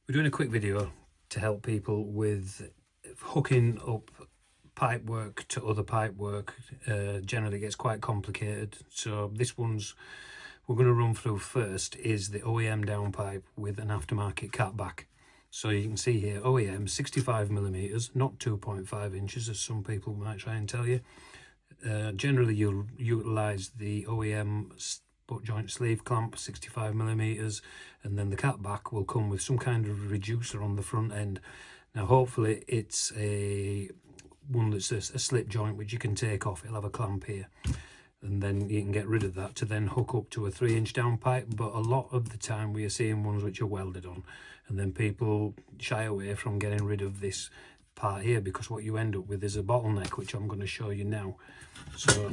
We're doing a quick video to help people with hooking up pipe work to other pipe work. Generally gets quite complicated, so this one's we're going to run through first is the OEM downpipe with an aftermarket catback. So you can see here OEM 65mm, not 2.5 inches as some people might try and tell you. Generally you'll utilise the OEM butt joint sleeve clamp 65mm, and then the catback will come with some kind of reducer on the front end. Now hopefully it's a one that's a slip joint which you can take off. It'll have a clamp here, and then you can get rid of that to then hook up to a 3-inch downpipe. But a lot of the time we are seeing ones which are welded on, and then people shy away from getting rid of this part here because what you end up with is a bottleneck, which I'm going to show you now. So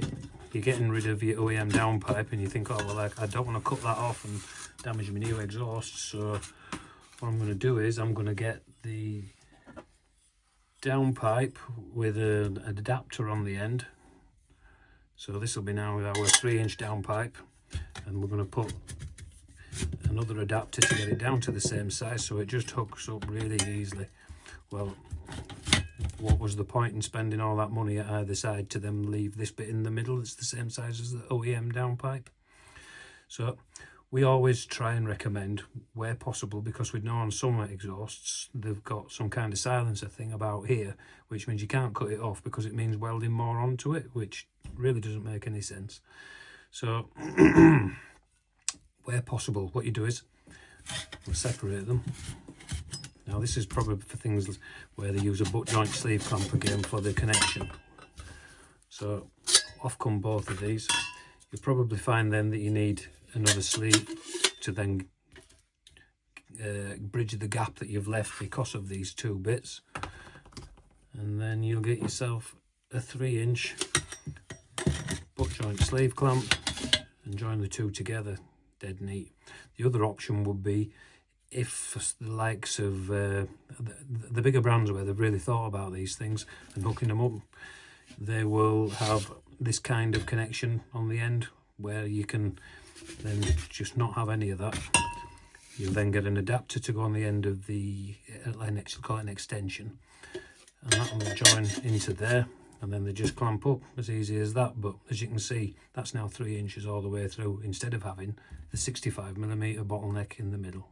you're getting rid of your OEM downpipe and you think, oh well, I don't want to cut that off and damage my new exhaust. So what I'm going to do is I'm going to get the downpipe with an adapter on the end. So this will be now with our 3-inch downpipe, and we're going to put another adapter to get it down to the same size so it just hooks up really easily. Well, what was the point in spending all that money at either side to then leave this bit in the middle? It's the same size as the OEM downpipe. So we always try and recommend, where possible, because we know on some exhausts they've got some kind of silencer thing about here, which means you can't cut it off because it means welding more onto it, which really doesn't make any sense. So where possible, what you do is we'll separate them. Now this is probably for things where they use a butt joint sleeve clamp again for the connection. So off come both of these. You'll probably find then that you need another sleeve to then bridge the gap that you've left because of these two bits, and then you'll get yourself a 3-inch butt joint sleeve clamp and join the two together dead neat. The other option would be, if the likes of the bigger brands where they've really thought about these things and hooking them up, they will have this kind of connection on the end where you can then just not have any of that. You'll then get an adapter to go on the end of the call it an extension, and that will join into there, and then they just clamp up, as easy as that. But as you can see, that's now 3 inches all the way through instead of having the 65mm bottleneck in the middle.